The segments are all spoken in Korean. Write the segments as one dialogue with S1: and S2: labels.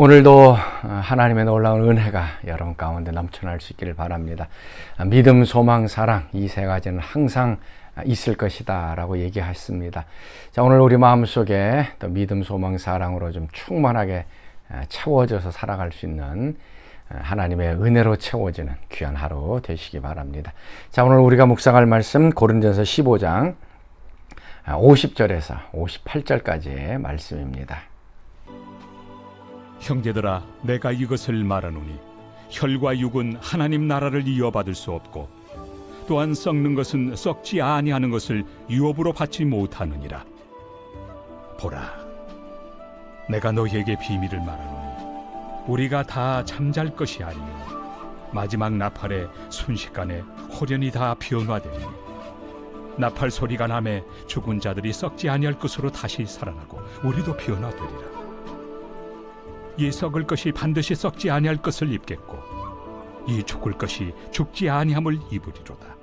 S1: 오늘도 하나님의 놀라운 은혜가 여러분 가운데 넘쳐날 수 있기를 바랍니다. 믿음, 소망, 사랑 이 세 가지는 항상 있을 것이다 라고 얘기했습니다. 자, 오늘 우리 마음속에 또 믿음, 소망, 사랑으로 좀 충만하게 채워져서 살아갈 수 있는 하나님의 은혜로 채워지는 귀한 하루 되시기 바랍니다. 자, 오늘 우리가 묵상할 말씀 고린도전서 15장 50절에서 58절까지의 말씀입니다.
S2: 형제들아, 내가 이것을 말하노니 혈과 육은 하나님 나라를 이어받을 수 없고 또한 썩는 것은 썩지 아니하는 것을 유업으로 받지 못하느니라. 보라, 내가 너희에게 비밀을 말하노니 우리가 다 잠잘 것이 아니요 마지막 나팔에 순식간에 호련히 다 변화되리니 나팔 소리가 나매 죽은 자들이 썩지 아니할 것으로 다시 살아나고 우리도 변화되리라. 이 썩을 것이 반드시 썩지 아니할 것을 입겠고 이 죽을 것이 죽지 아니함을 입으리로다.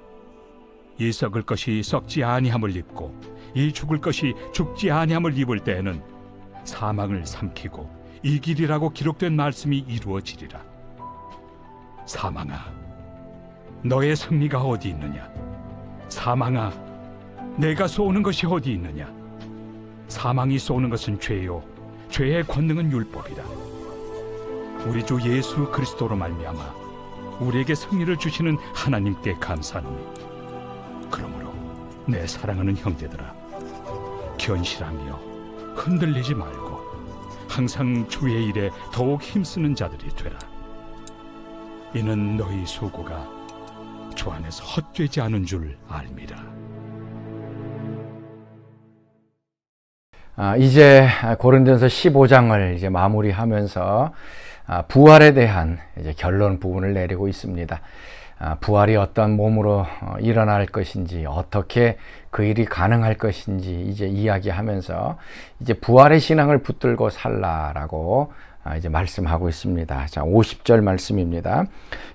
S2: 이 썩을 것이 썩지 아니함을 입고 이 죽을 것이 죽지 아니함을 입을 때에는 사망을 삼키고 이기리라고 기록된 말씀이 이루어지리라. 사망아, 너의 승리가 어디 있느냐? 사망아, 내가 쏘는 것이 어디 있느냐? 사망이 쏘는 것은 죄요 죄의 권능은 율법이라. 우리 주 예수 그리스도로 말미암아 우리에게 승리를 주시는 하나님께 감사하노니 그러므로 내 사랑하는 형제들아, 견실하며 흔들리지 말고 항상 주의 일에 더욱 힘쓰는 자들이 되라. 이는 너희 수고가 주 안에서 헛되지 않은 줄 알미라.
S1: 이제 고린도전서 15장을 이제 마무리하면서 부활에 대한 이제 결론 부분을 내리고 있습니다. 부활이 어떤 몸으로 일어날 것인지, 어떻게 그 일이 가능할 것인지 이제 이야기하면서 이제 부활의 신앙을 붙들고 살라라고 이제 말씀하고 있습니다. 자, 50절 말씀입니다.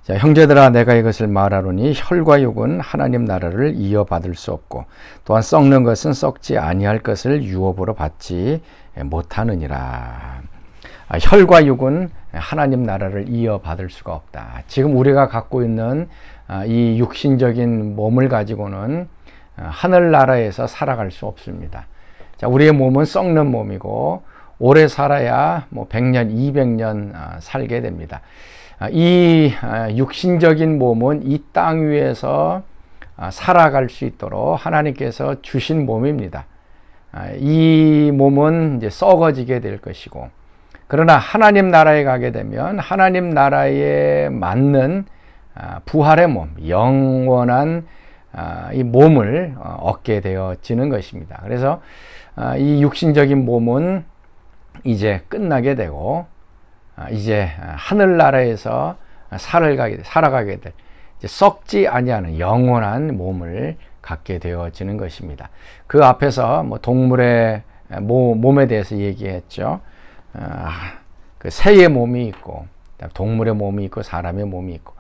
S1: 자, 형제들아, 내가 이것을 말하노니 혈과 육은 하나님 나라를 이어받을 수 없고 또한 썩는 것은 썩지 아니할 것을 유업으로 받지 못하느니라. 혈과 육은 하나님 나라를 이어받을 수가 없다. 지금 우리가 갖고 있는 이 육신적인 몸을 가지고는 하늘나라에서 살아갈 수 없습니다. 자, 우리의 몸은 썩는 몸이고 오래 살아야 뭐 100년, 200년 살게 됩니다. 이 육신적인 몸은 이 땅 위에서 살아갈 수 있도록 하나님께서 주신 몸입니다. 이 몸은 이제 썩어지게 될 것이고, 그러나 하나님 나라에 가게 되면 하나님 나라에 맞는 부활의 몸, 영원한 이 몸을 얻게 되어지는 것입니다. 그래서 이 육신적인 몸은 이제 끝나게 되고 이제 하늘나라에서 살아가게 될 이제 썩지 아니하는 영원한 몸을 갖게 되어지는 것입니다. 그 앞에서 뭐 동물의 몸에 대해서 얘기했죠. 그 새의 몸이 있고 동물의 몸이 있고 사람의 몸이 있고,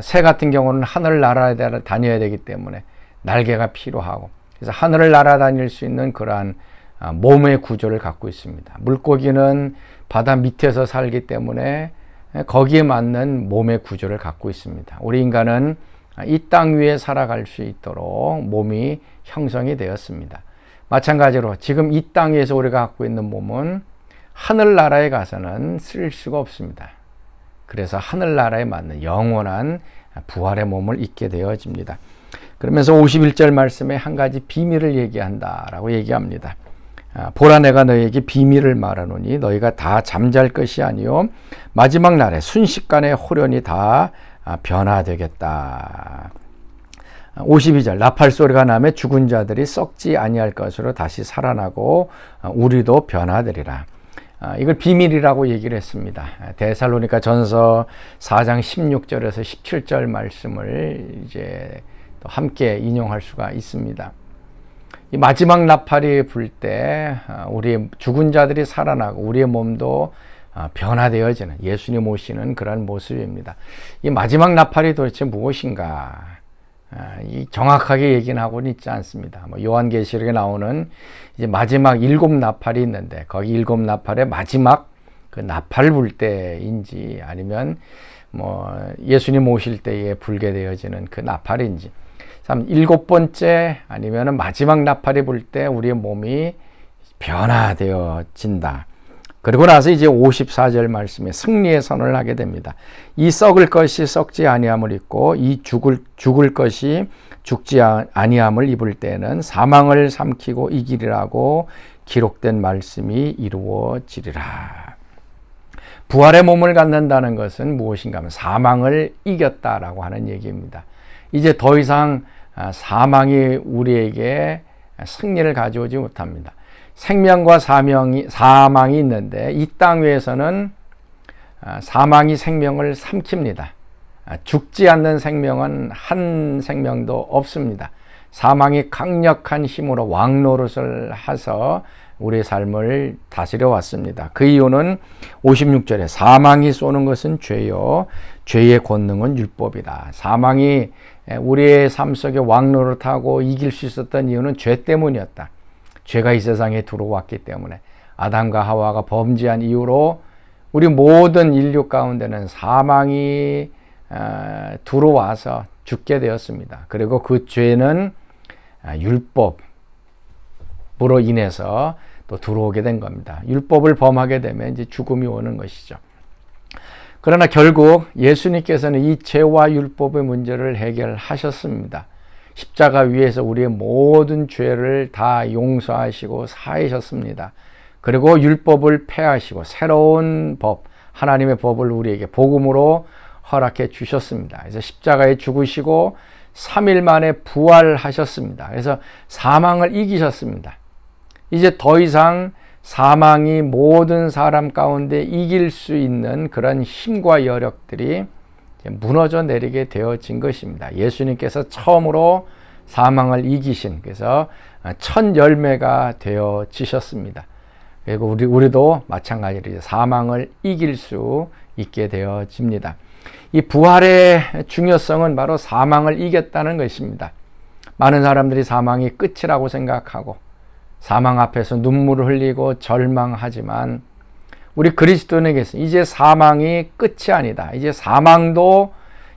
S1: 새 같은 경우는 하늘나라에 다녀야 되기 때문에 날개가 필요하고, 그래서 하늘을 날아다닐 수 있는 그러한 몸의 구조를 갖고 있습니다. 물고기는 바다 밑에서 살기 때문에 거기에 맞는 몸의 구조를 갖고 있습니다. 우리 인간은 이 땅 위에 살아갈 수 있도록 몸이 형성이 되었습니다. 마찬가지로 지금 이 땅에서 우리가 갖고 있는 몸은 하늘나라에 가서는 쓸 수가 없습니다. 그래서 하늘나라에 맞는 영원한 부활의 몸을 입게 되어집니다. 그러면서 51절 말씀에 한 가지 비밀을 얘기한다라고 얘기합니다. 보라, 내가 너희에게 비밀을 말하노니 너희가 다 잠잘 것이 아니요 마지막 날에 순식간에 호련히 다 변화되겠다. 52절, 나팔 소리가 나매 죽은 자들이 썩지 아니할 것으로 다시 살아나고 우리도 변화되리라. 이걸 비밀이라고 얘기를 했습니다. 데살로니가 전서 4장 16절에서 17절 말씀을 이제 또 함께 인용할 수가 있습니다. 이 마지막 나팔이 불 때 우리의 죽은 자들이 살아나고 우리의 몸도 변화되어지는, 예수님 오시는 그런 모습입니다. 이 마지막 나팔이 도대체 무엇인가? 이 정확하게 얘기는 하고는 있지 않습니다. 뭐 요한계시록에 나오는 이제 마지막 7 나팔이 있는데 거기 7 나팔의 마지막 그 나팔 불 때인지 아니면 뭐 예수님 오실 때에 불게 되어지는 그 나팔인지, 7번째 아니면 마지막 나팔이 불 때 우리의 몸이 변화되어진다. 그리고 나서 이제 54절 말씀에 승리의 선언을 하게 됩니다. 이 썩을 것이 썩지 아니함을 입고 이 죽을 것이 죽지 아니함을 입을 때는 사망을 삼키고 이기리라고 기록된 말씀이 이루어지리라. 부활의 몸을 갖는다는 것은 무엇인가 하면 사망을 이겼다라고 하는 얘기입니다. 이제 더 이상 사망이 우리에게 승리를 가져오지 못합니다. 생명과 사망이 있는데 이 땅 위에서는 사망이 생명을 삼킵니다. 죽지 않는 생명은 한 생명도 없습니다. 사망이 강력한 힘으로 왕노릇을 해서 우리의 삶을 다스려 왔습니다. 그 이유는 56절에 사망이 쏘는 것은 죄요 죄의 권능은 율법이다. 사망이 우리의 삶 속에 왕노릇하고 이길 수 있었던 이유는 죄 때문이었다. 죄가 이 세상에 들어왔기 때문에, 아담과 하와가 범죄한 이후로 우리 모든 인류 가운데는 사망이 들어와서 죽게 되었습니다. 그리고 그 죄는 율법으로 인해서 또 들어오게 된 겁니다. 율법을 범하게 되면 이제 죽음이 오는 것이죠. 그러나 결국 예수님께서는 이 죄와 율법의 문제를 해결하셨습니다. 십자가 위에서 우리의 모든 죄를 다 용서하시고 사하셨습니다. 그리고 율법을 폐하시고 새로운 법, 하나님의 법을 우리에게 복음으로 허락해 주셨습니다. 그래서 십자가에 죽으시고 3일 만에 부활하셨습니다. 그래서 사망을 이기셨습니다. 이제 더 이상 사망이 모든 사람 가운데 이길 수 있는 그런 힘과 여력들이 무너져 내리게 되어진 것입니다. 예수님께서 처음으로 사망을 이기신, 그래서 첫 열매가 되어지셨습니다. 그리고 우리도 마찬가지로 사망을 이길 수 있게 되어집니다. 이 부활의 중요성은 바로 사망을 이겼다는 것입니다. 많은 사람들이 사망이 끝이라고 생각하고 사망 앞에서 눈물을 흘리고 절망하지만, 우리 그리스도인에게서 이제 사망이 끝이 아니다. 이제 사망도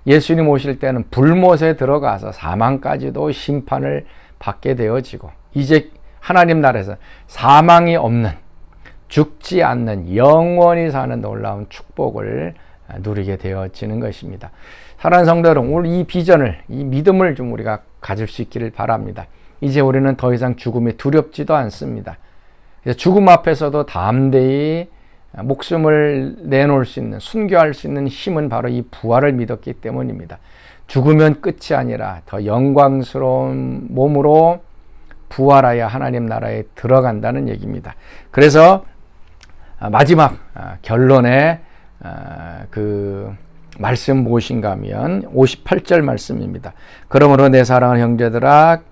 S1: 예수님 오실 때는 불못에 들어가서 사망까지도 심판을 받게 되어지고, 이제 하나님 나라에서 사망이 없는, 죽지 않는, 영원히 사는 놀라운 축복을 누리게 되어지는 것입니다. 사랑하는 성도 여러분, 오늘 이 비전을, 이 믿음을 좀 우리가 가질 수 있기를 바랍니다. 이제 우리는 더 이상 죽음이 두렵지도 않습니다. 죽음 앞에서도 담대히 목숨을 내놓을 수 있는, 순교할 수 있는 힘은 바로 이 부활을 믿었기 때문입니다. 죽으면 끝이 아니라 더 영광스러운 몸으로 부활하여 하나님 나라에 들어간다는 얘기입니다. 그래서 마지막 결론의 그 말씀 무엇인가 하면 58절 말씀입니다. 그러므로 내 사랑하는 형제들아,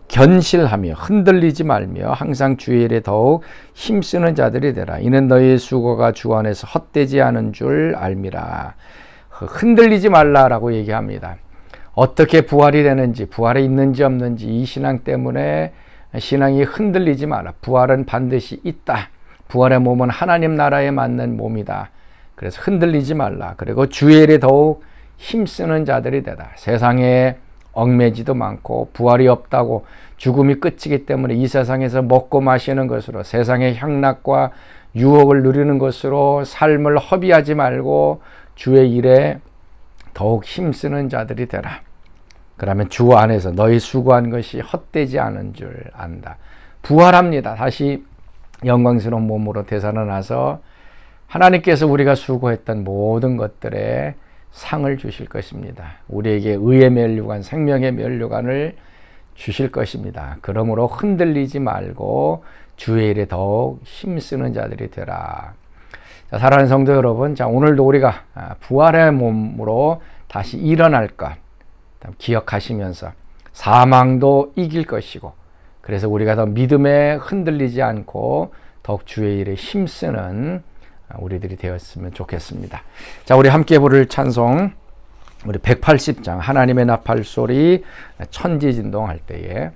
S1: 견실하며 흔들리지 말며 항상 주의 일에 더욱 힘쓰는 자들이 되라. 이는 너희의 수고가 주 안에서 헛되지 않은 줄 알미라. 흔들리지 말라라고 얘기합니다. 어떻게 부활이 되는지, 부활이 있는지 없는지, 이 신앙 때문에 신앙이 흔들리지 마라. 부활은 반드시 있다. 부활의 몸은 하나님 나라에 맞는 몸이다. 그래서 흔들리지 말라. 그리고 주의 일에 더욱 힘쓰는 자들이 되라. 세상에 얽매지도 많고 부활이 없다고, 죽음이 끝이기 때문에 이 세상에서 먹고 마시는 것으로, 세상의 향락과 유혹을 누리는 것으로 삶을 허비하지 말고 주의 일에 더욱 힘쓰는 자들이 되라. 그러면 주 안에서 너희 수고한 것이 헛되지 않은 줄 안다. 부활합니다. 다시 영광스러운 몸으로 되살아나서 하나님께서 우리가 수고했던 모든 것들에 상을 주실 것입니다. 우리에게 의의 면류관, 생명의 면류관을 주실 것입니다. 그러므로 흔들리지 말고 주의 일에 더욱 힘쓰는 자들이 되라. 자, 사랑하는 성도 여러분, 자, 오늘도 우리가 부활의 몸으로 다시 일어날 것 기억하시면서 사망도 이길 것이고, 그래서 우리가 더 믿음에 흔들리지 않고 더욱 주의 일에 힘쓰는 우리들이 되었으면 좋겠습니다. 자, 우리 함께 부를 찬송, 우리 180장 하나님의 나팔 소리 천지진동할 때에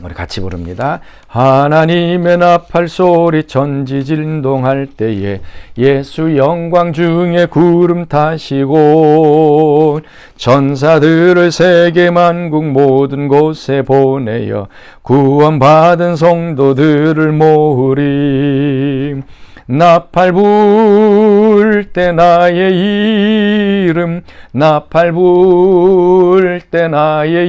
S1: 우리 같이 부릅니다. 하나님의 나팔 소리 천지진동할 때에 예수 영광 중에 구름 타시고 천사들을 세계 만국 모든 곳에 보내어 구원받은 성도들을 모으리. 나팔 불 때 나의 이름, 나팔 불 때 나의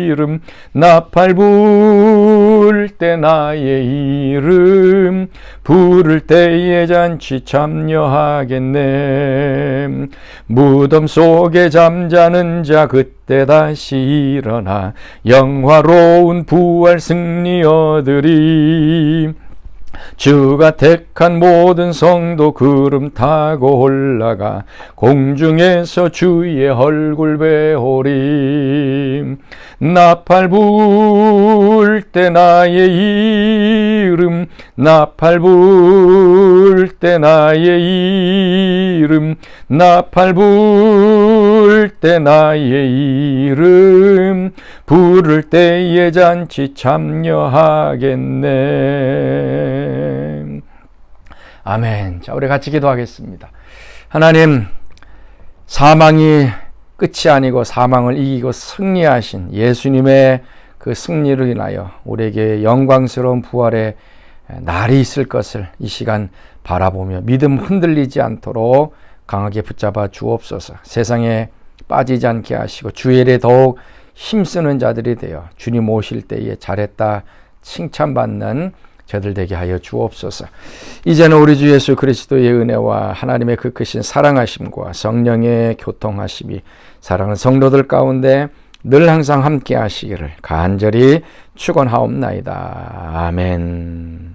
S1: 이름, 나팔 불 때 나의 이름, 부를 때에 잔치 참여하겠네. 무덤 속에 잠자는 자 그때 다시 일어나 영화로운 부활 승리 얻으리. 주가 택한 모든 성도 구름 타고 올라가 공중에서 주의 얼굴 배우리. 나팔 불 때 나의 이름, 나팔 불 때 나의 이름, 나팔 불 때 나의 이름, 부를 때에 잔치 참여하겠네. 아멘. 자, 우리 같이 기도하겠습니다. 하나님, 사망이 끝이 아니고 사망을 이기고 승리하신 예수님의 그 승리로 인하여 우리에게 영광스러운 부활의 날이 있을 것을 이 시간 바라보며 믿음 흔들리지 않도록 강하게 붙잡아 주옵소서. 세상에 빠지지 않게 하시고 주의 일에 더욱 힘쓰는 자들이 되어 주님 오실 때에 잘했다 칭찬받는 저들 되게 하여 주옵소서. 이제는 우리 주 예수 그리스도의 은혜와 하나님의 그 크신 사랑하심과 성령의 교통하심이 사랑하는 성도들 가운데 늘 항상 함께 하시기를 간절히 축원하옵나이다. 아멘.